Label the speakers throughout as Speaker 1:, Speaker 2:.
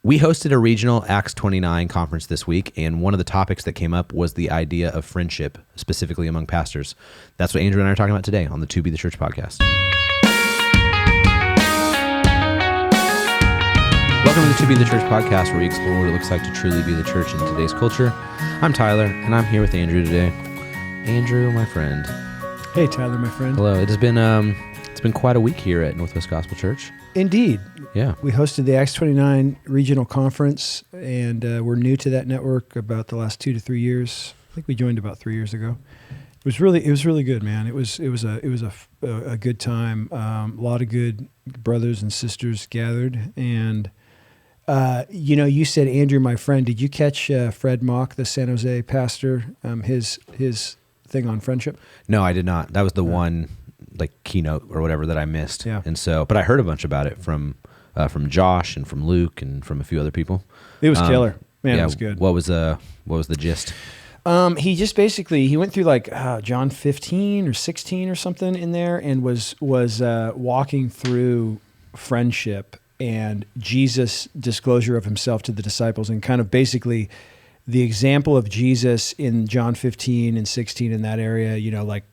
Speaker 1: We hosted a regional Acts 29 conference this week, and one of the topics that came up was the idea of friendship, specifically among pastors. That's what Andrew and I are talking about today on the To Be the Church podcast. Welcome to the To Be the Church podcast, where we explore what it looks like to truly be the church in today's culture. I'm Tyler, and I'm here with Andrew today. Andrew, my friend.
Speaker 2: Hey, Tyler, my friend.
Speaker 1: Hello. It has been it's been quite a week here at Northwest Gospel Church.
Speaker 2: Indeed.
Speaker 1: Yeah.
Speaker 2: We hosted the Acts 29 regional conference, and we're new to that network about the last 2 to 3 years. I think we joined about 3 years ago. It was really good, man. It was a good time. A lot of good brothers and sisters gathered, and you said, Andrew, my friend, did you catch Fred Mock, the San Jose pastor, his thing on friendship?
Speaker 1: No, I did not. That was the one keynote or whatever that I missed.
Speaker 2: Yeah.
Speaker 1: And so, but I heard a bunch about it from Josh and from Luke and from a few other people.
Speaker 2: It was killer, man.
Speaker 1: Yeah,
Speaker 2: it was good.
Speaker 1: What was the gist?
Speaker 2: He just basically, he went through John 15 or 16 or something in there, and was walking through friendship and Jesus' disclosure of himself to the disciples, and kind of basically the example of Jesus in John 15 and 16 in that area,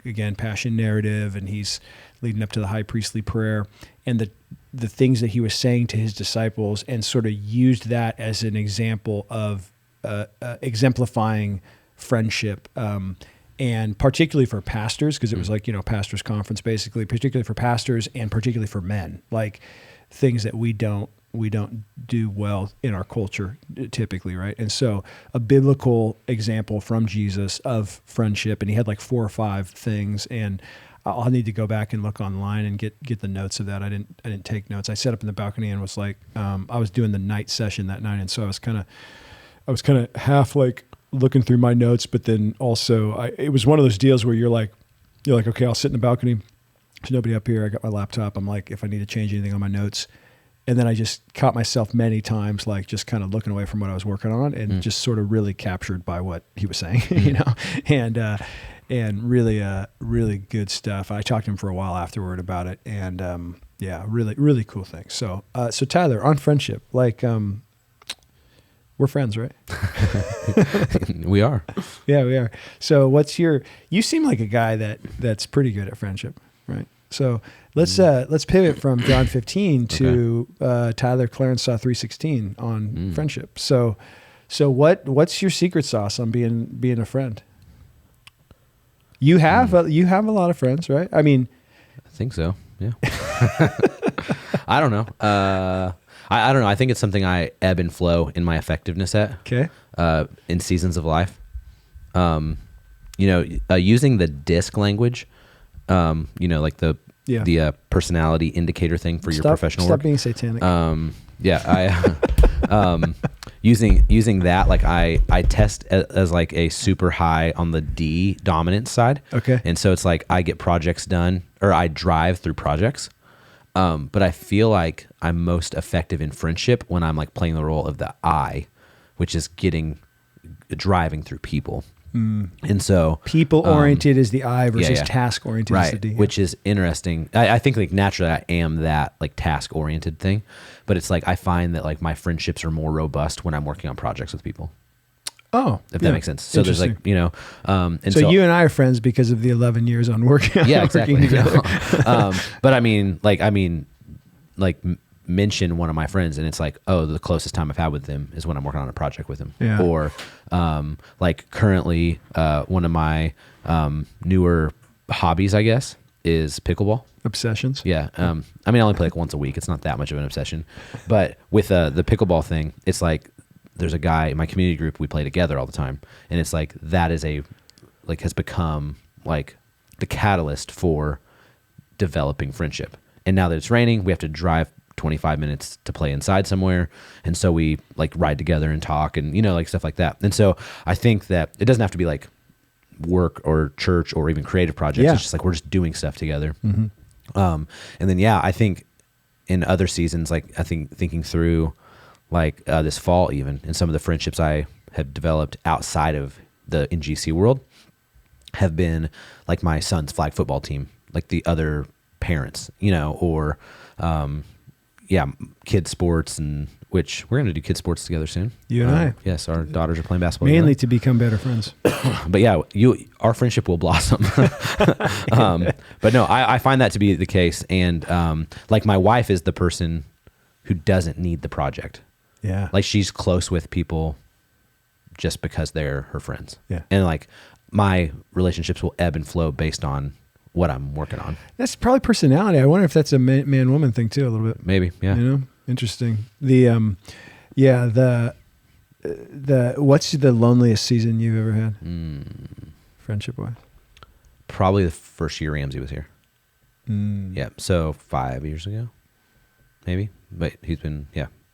Speaker 2: again, passion narrative, and he's leading up to the high priestly prayer, and the things that he was saying to his disciples, and sort of used that as an example of exemplifying friendship, and particularly for pastors, because it was pastors conference, basically, particularly for pastors and particularly for men, things that we don't do well in our culture typically, right? And so a biblical example from Jesus of friendship, and he had 4 or 5 things, and I'll need to go back and look online and get the notes of that. I didn't take notes. I sat up in the balcony and was I was doing the night session that night, and so I was kind of half looking through my notes, but then also it was one of those deals where you're like, okay, I'll sit in the balcony. There's nobody up here. I got my laptop. I'm if I need to change anything on my notes. And then I just caught myself many times, just kind of looking away from what I was working on, and just sort of really captured by what he was saying, and really good stuff. I talked to him for a while afterward about it, and really, really cool thing. So Tyler, on friendship, we're friends, right?
Speaker 1: We are.
Speaker 2: Yeah, we are. So you seem like a guy that's pretty good at friendship, right? So let's pivot from John 15 to Tyler Clarence Saw 3:16 on friendship. So what's your secret sauce on being a friend? You have a lot of friends, right? I mean,
Speaker 1: I think so. Yeah. I don't know. I don't know. I think it's something I ebb and flow in my effectiveness at.
Speaker 2: Okay.
Speaker 1: In seasons of life. Using the DISC language. The personality indicator thing for your professional work.
Speaker 2: Stop being satanic.
Speaker 1: Using that, I test as a super high on the D dominant side.
Speaker 2: Okay.
Speaker 1: And so it's I get projects done, or I drive through projects. But I feel like I'm most effective in friendship when I'm playing the role of the I, which is driving through people. And so
Speaker 2: people-oriented is the I versus task-oriented
Speaker 1: right,
Speaker 2: is the D.
Speaker 1: Which is interesting. I think naturally I am that task-oriented thing, but it's I find that my friendships are more robust when I'm working on projects with people.
Speaker 2: Oh,
Speaker 1: if that makes sense. So there's and
Speaker 2: so you and I are friends because of the 11 years on working.
Speaker 1: Yeah, exactly.
Speaker 2: Working together.
Speaker 1: But mention one of my friends, and it's the closest time I've had with them is when I'm working on a project with them.
Speaker 2: Yeah.
Speaker 1: Or currently one of my newer hobbies, I guess, is pickleball.
Speaker 2: Obsessions.
Speaker 1: Yeah. I only play once a week. It's not that much of an obsession. But with the pickleball thing, it's there's a guy in my community group, we play together all the time. And it's that is has become the catalyst for developing friendship. And now that it's raining, we have to drive 25 minutes to play inside somewhere. And so we ride together and talk and, stuff like that. And so I think that it doesn't have to be work or church or even creative projects.
Speaker 2: Yeah.
Speaker 1: It's just we're just doing stuff together.
Speaker 2: Mm-hmm.
Speaker 1: And then, I think in other seasons, thinking through this fall, even, and some of the friendships I have developed outside of the NGC world have been my son's flag football team, the other parents, or kid sports, and which we're going to do kid sports together soon.
Speaker 2: You and I.
Speaker 1: Yes, our daughters are playing basketball
Speaker 2: Mainly
Speaker 1: together.
Speaker 2: to become better friends.
Speaker 1: But yeah, our friendship will blossom. But no, I find that to be the case. And like my wife is the person who doesn't need the project.
Speaker 2: Yeah.
Speaker 1: Like she's close with people just because they're her friends.
Speaker 2: Yeah.
Speaker 1: And like my relationships will ebb and flow based on what I'm working on.
Speaker 2: That's probably personality. I wonder if that's a man-woman thing too, a little bit.
Speaker 1: Maybe. Yeah.
Speaker 2: You know, interesting. The what's the loneliest season you've ever had? Friendship wise?
Speaker 1: Probably the first year Ramsey was here. Yeah. So 5 years ago, maybe, but he's been,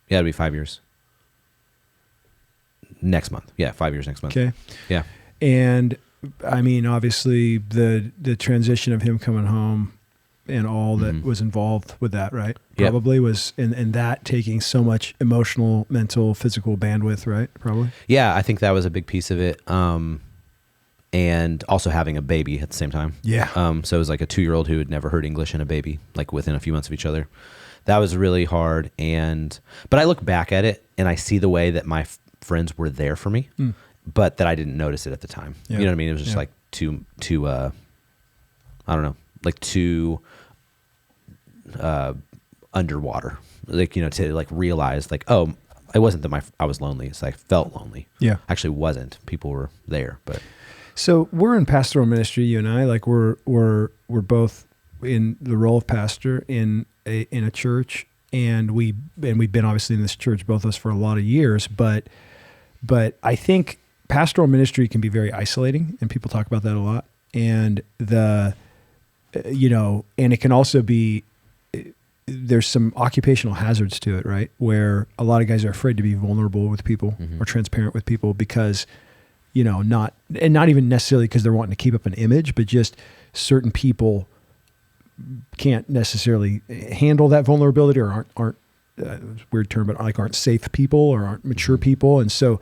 Speaker 1: it'll be 5 years next month. Yeah. 5 years next month.
Speaker 2: Okay.
Speaker 1: Yeah.
Speaker 2: And I mean, obviously the transition of him coming home and all that was involved with that, right?
Speaker 1: Yep.
Speaker 2: Probably was, and that taking so much emotional, mental, physical bandwidth, right? Probably.
Speaker 1: Yeah. I think that was a big piece of it. And also having a baby at the same time.
Speaker 2: Yeah.
Speaker 1: So it was like a 2-year-old who had never heard English and a baby, like within a few months of each other. That was really hard. But I look back at it and I see the way that my friends were there for me, but that I didn't notice it at the time.
Speaker 2: Yeah.
Speaker 1: You know what I mean? It was just like too, I don't know, like too underwater, like, you know, to like realize like, oh, it wasn't that I was lonely. It's like I felt lonely.
Speaker 2: Yeah.
Speaker 1: Actually wasn't. People were there, but.
Speaker 2: So we're in pastoral ministry, you and I, like we're both in the role of pastor in a church, and we've been obviously in this church, both of us, for a lot of years, but I think pastoral ministry can be very isolating, and people talk about that a lot. And and it can also be, there's some occupational hazards to it, right? Where a lot of guys are afraid to be vulnerable with people or transparent with people because, not even necessarily because they're wanting to keep up an image, but just certain people can't necessarily handle that vulnerability or aren't weird term, but like aren't safe people or aren't mature people. And so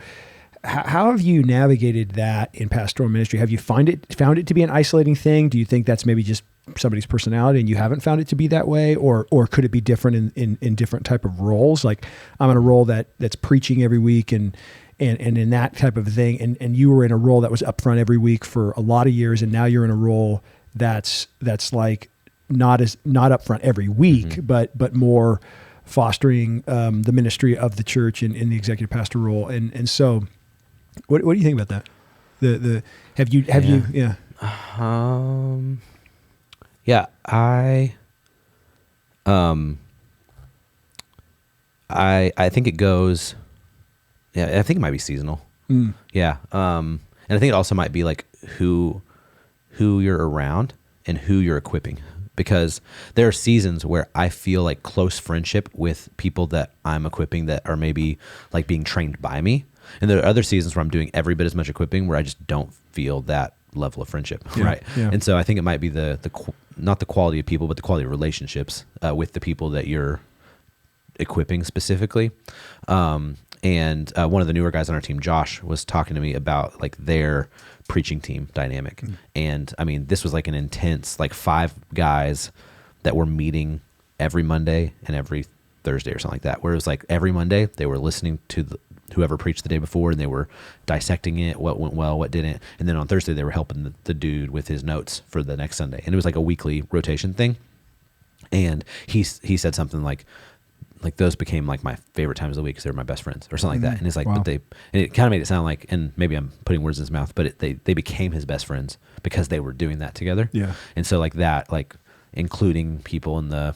Speaker 2: how have you navigated that in pastoral ministry? Have you found it to be an isolating thing? Do you think that's maybe just somebody's personality and you haven't found it to be that way? Or could it be different in different type of roles? Like I'm in a role that's preaching every week and in that type of thing. And you were in a role that was upfront every week for a lot of years. And now you're in a role that's like not upfront every week, but more fostering the ministry of the church in the executive pastor role. And so what do you think about that? Have you
Speaker 1: I think it goes, I think it might be seasonal. Yeah. And I think it also might be like who you're around and who you're equipping, because there are seasons where I feel like close friendship with people that I'm equipping that are maybe like being trained by me. And there are other seasons where I'm doing every bit as much equipping where I just don't feel that level of friendship.
Speaker 2: Yeah,
Speaker 1: right.
Speaker 2: yeah.
Speaker 1: And so I think it might be not the quality of people, but the quality of relationships with the people that you're equipping specifically. And one of the newer guys on our team, Josh, was talking to me about like their preaching team dynamic. And I mean, this was like an intense, like 5 guys that were meeting every Monday and every Thursday or something like that, where it was like every Monday they were listening to whoever preached the day before, and they were dissecting it, what went well, what didn't. And then on Thursday they were helping the dude with his notes for the next Sunday. And it was like a weekly rotation thing. And he said something like those became like my favorite times of the week because they were my best friends or something like that. And it's like,
Speaker 2: Wow.
Speaker 1: and it kind of made it sound like, and maybe I'm putting words in his mouth, but they became his best friends because they were doing that together.
Speaker 2: Yeah.
Speaker 1: And so like that, like including people in the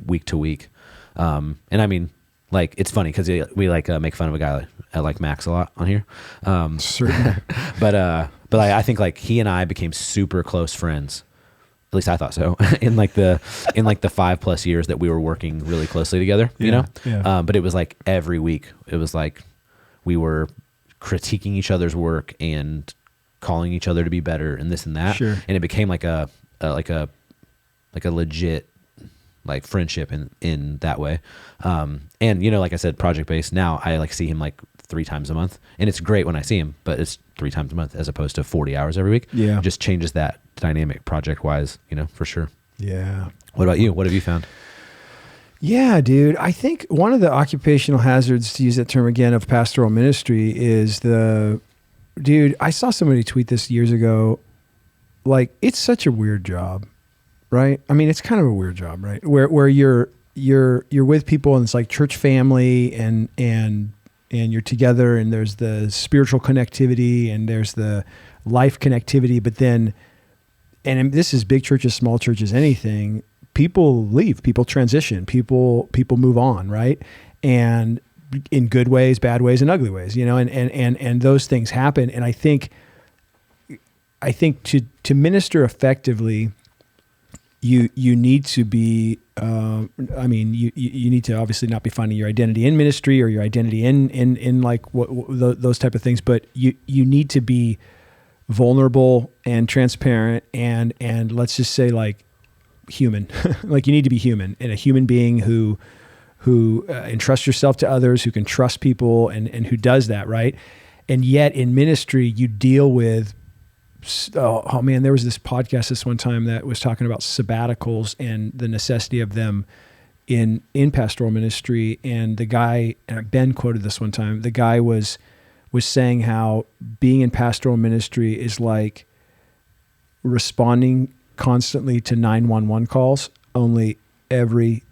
Speaker 1: week to week. And I mean, like, it's funny because we like make fun of a guy like Max a lot on here.
Speaker 2: Certainly.
Speaker 1: But I think like he and I became super close friends. At least I thought so in like the 5+ years that we were working really closely together, you know?
Speaker 2: Yeah.
Speaker 1: But it was like every week it was like we were critiquing each other's work and calling each other to be better and this and that.
Speaker 2: Sure.
Speaker 1: And it became like a legit like friendship in that way. And like I said, project based, now I like see him like 3 times a month, and it's great when I see him, but it's 3 times a month as opposed to 40 hours every week.
Speaker 2: Yeah.
Speaker 1: It just changes that dynamic project wise, for sure.
Speaker 2: Yeah.
Speaker 1: What about you? What have you found?
Speaker 2: Yeah, dude. I think one of the occupational hazards, to use that term again, of pastoral ministry is dude, I saw somebody tweet this years ago. Like, it's such a weird job, right? I mean, it's kind of a weird job, right? Where you're with people and it's like church family and you're together and there's the spiritual connectivity and there's the life connectivity, but then, and this is big churches, small churches, anything, people leave, people transition, people move on, right? And in good ways, bad ways, and ugly ways, and those things happen. And I think to minister effectively, you need to be, you need to obviously not be finding your identity in ministry or your identity in like those type of things, but you need to be vulnerable and transparent and let's just say like human. Like, you need to be human, and a human being who entrusts yourself to others, who can trust people and who does that, right? And yet in ministry, you deal with, oh man, there was this podcast this one time that was talking about sabbaticals and the necessity of them in pastoral ministry. And the guy, and Ben quoted this one time, the guy was saying how being in pastoral ministry is like responding constantly to 911 calls, only everyone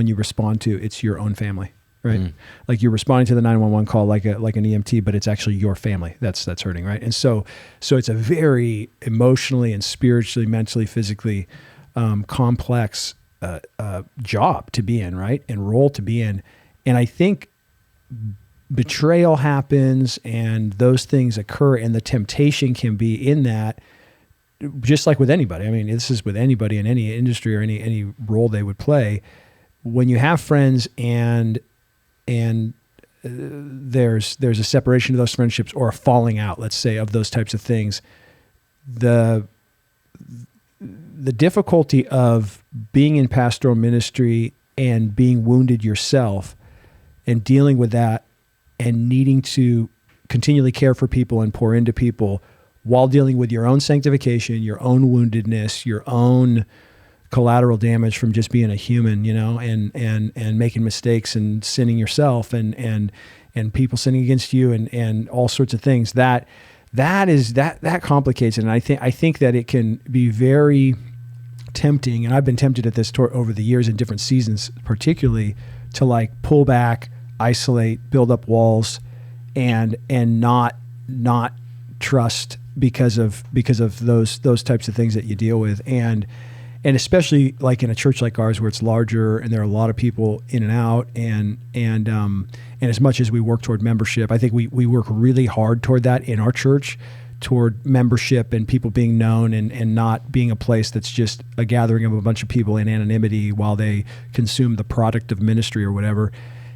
Speaker 2: you respond to, it's your own family, right? Mm. Like, you're responding to the 911 call like an EMT, but it's actually your family that's hurting, right? And so it's a very emotionally and spiritually, mentally, physically complex job to be in, right? And role to be in. And I think betrayal happens and those things occur, and the temptation can be in that, just like with anybody. I mean, this is with anybody in any industry or any role they would play. When you have friends and there's a separation of those friendships or a falling out, let's say, of those types of things, the difficulty of being in pastoral ministry and being wounded yourself and dealing with that and needing to continually care for people and pour into people while dealing with your own sanctification, your own woundedness, your own collateral damage from just being a human, and making mistakes and sinning yourself and people sinning against you and all sorts of things. That complicates it. And I think that it can be very tempting, and I've been tempted at this over the years in different seasons, particularly, to like pull back, isolate, build up walls, and not trust because of those types of things that you deal with, and especially like in a church like ours where it's larger and there are a lot of people in and out, and as much as we work toward membership, I think we work really hard toward that in our church, toward membership and people being known and not being a place that's just a gathering of a bunch of people in anonymity while they consume the product of ministry or whatever.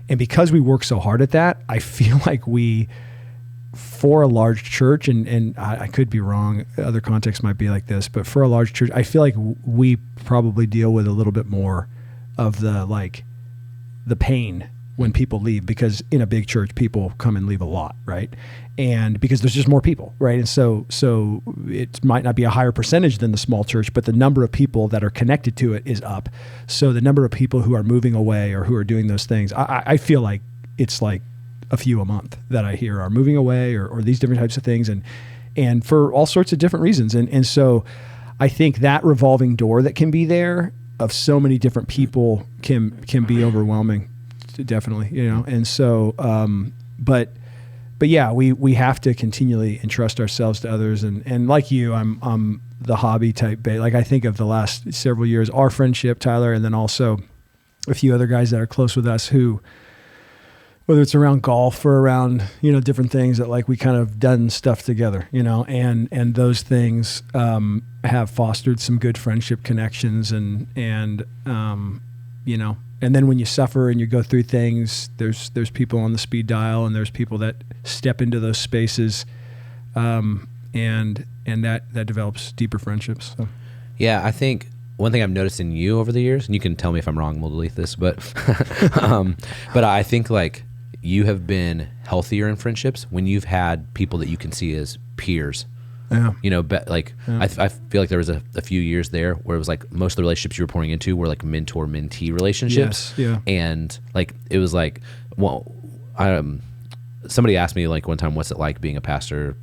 Speaker 2: And because we work so hard at that, I feel like for a large church, and I could be wrong, other contexts might be like this, but for a large church, I feel like we probably deal with a little bit more of the pain when people leave, because in a big church, people come and leave a lot, right? And because there's just more people, right? And so it might not be a higher percentage than the small church, but the number of people that are connected to it is up. So the number of people who are moving away or who are doing those things, I feel like it's like a few a month that I hear are moving away or these different types of things, and for all sorts of different reasons. And so I think that revolving door that can be there of so many different people can be overwhelming, definitely, And so, but yeah, we have to continually entrust ourselves to others. And like you, I'm the hobby type bait. Like, I think of the last several years, our friendship, Tyler, and then also a few other guys that are close with us who, whether it's around golf or around, different things that like we kind of done stuff together, and those things have fostered some good friendship connections and then when you suffer and you go through things, there's people on the speed dial and there's people that step into those spaces, and that develops deeper friendships. So.
Speaker 1: Yeah, I think one thing I've noticed in you over the years, and you can tell me if I'm wrong, we'll delete this, but but I think like you have been healthier in friendships when you've had people that you can see as peers.
Speaker 2: Yeah.
Speaker 1: You know, I feel like there was a few years there where it was like most of the relationships you were pouring into were like mentor-mentee relationships.
Speaker 2: Yes, yeah.
Speaker 1: And like, it was like, well, somebody asked me like one time, what's it like being a pastor,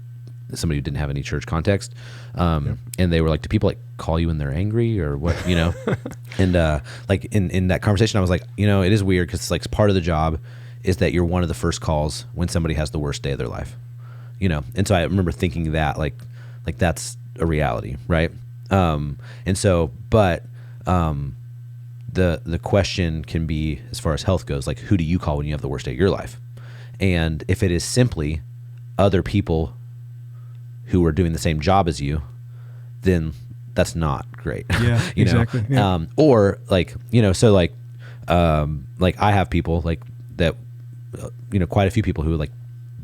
Speaker 1: somebody who didn't have any church context. And they were like, do people like call you when they're angry or what, you know? And like in that conversation, I was like, you know, it is weird because it's like part of the job is that you're one of the first calls when somebody has the worst day of their life, you know? And so I remember thinking that like that's a reality. Right. And so, but the question can be, as far as health goes, like, who do you call when you have the worst day of your life? And if it is simply other people who are doing the same job as you, then that's not great.
Speaker 2: Yeah,
Speaker 1: you
Speaker 2: exactly.
Speaker 1: know?
Speaker 2: Yeah.
Speaker 1: Or like, you know, so like I have people like that, you know, quite a few people who like,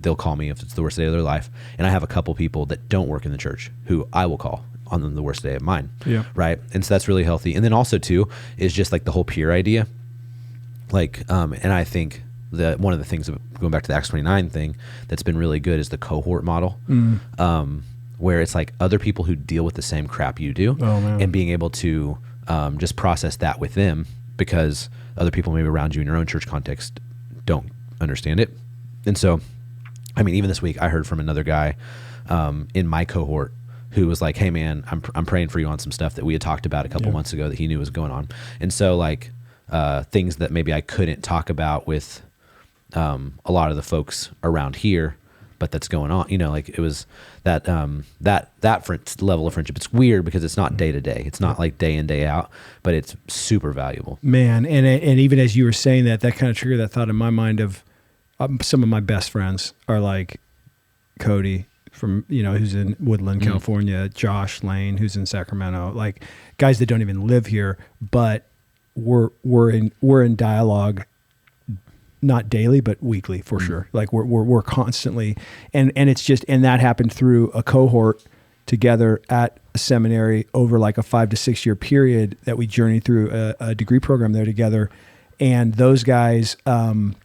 Speaker 1: they'll call me if it's the worst day of their life. And I have a couple people that don't work in the church who I will call on the worst day of mine.
Speaker 2: Yeah.
Speaker 1: Right. And so that's really healthy. And then also too, is just like the whole peer idea. Like, and I think one of the things going back to the Acts 29 thing that's been really good is the cohort model, where it's like other people who deal with the same crap you do, and being able to just process that with them, because other people maybe around you in your own church context don't understand it. And so, I mean, even this week I heard from another guy in my cohort who was like, hey man, I'm praying for you on some stuff that we had talked about a couple months ago that he knew was going on. And so like things that maybe I couldn't talk about with a lot of the folks around here, but that's going on, you know, like it was that level of friendship. It's weird because it's not day to day. It's not like day in, day out, but it's super valuable.
Speaker 2: Man. And even as you were saying that kind of triggered that thought in my mind of some of my best friends are like Cody from, you know, who's in Woodland, California, Josh Lane, who's in Sacramento, like guys that don't even live here, but we're in dialogue, not daily, but weekly for sure. Like we're constantly, and it's just, and that happened through a cohort together at a seminary over like a 5 to 6 year period that we journeyed through a degree program there together. And those guys, and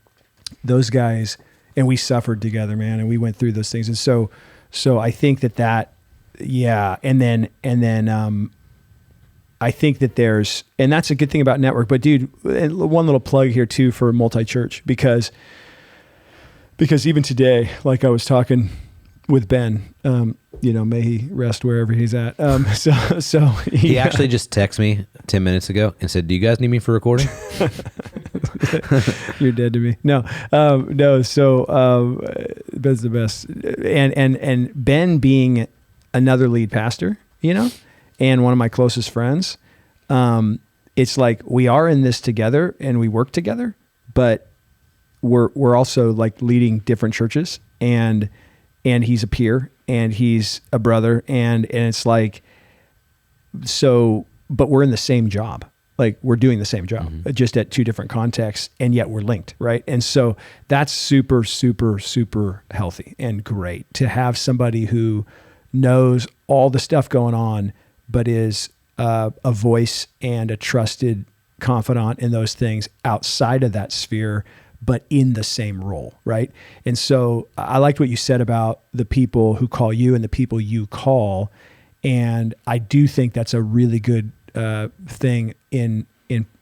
Speaker 2: we suffered together, man. And we went through those things. And so I think that, yeah. And then, I think that and that's a good thing about network, but dude, one little plug here too for Multi-Church, because even today, like I was talking with Ben, you know, may he rest wherever he's at. So
Speaker 1: he actually just texted me 10 minutes ago and said, do you guys need me for recording?
Speaker 2: You're dead to me. No. So, Ben's the best. And Ben being another lead pastor, you know, and one of my closest friends, it's like we are in this together and we work together, but we're also like leading different churches, and he's a peer and he's a brother, and it's like, so, but we're in the same job. Like we're doing the same job, just at two different contexts, and yet we're linked, right? And so that's super, super, super healthy and great to have somebody who knows all the stuff going on, but is a voice and a trusted confidant in those things outside of that sphere, but in the same role, right? And so I liked what you said about the people who call you and the people you call, and I do think that's a really good thing and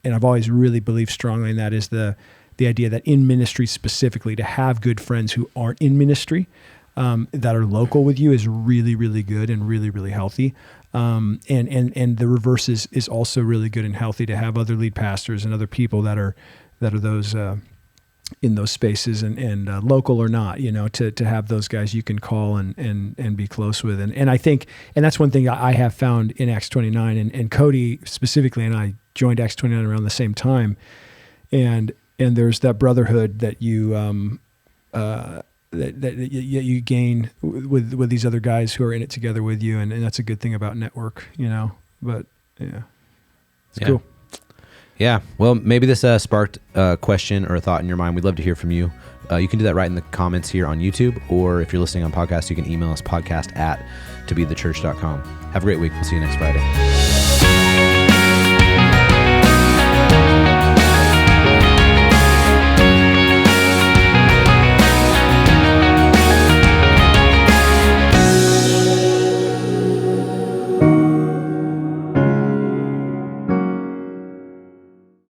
Speaker 2: I've always really believed strongly in that, is the idea that in ministry specifically, to have good friends who aren't in ministry, that are local with you, is really, really good and really, really healthy. And the reverse is also really good and healthy, to have other lead pastors and other people that are those in those spaces and local or not, you know, to have those guys you can call and be close with. And I think, and that's one thing I have found in Acts 29, and Cody specifically, and I joined Acts 29 around the same time. And there's that brotherhood that you, that you gain with these other guys who are in it together with you. And that's a good thing about network, you know, but yeah, it's cool.
Speaker 1: Yeah. Well, maybe this sparked a question or a thought in your mind. We'd love to hear from you. You can do that right in the comments here on YouTube, or if you're listening on podcast, you can email us podcast@toBeTheChurch.com. Have a great week. We'll see you next Friday.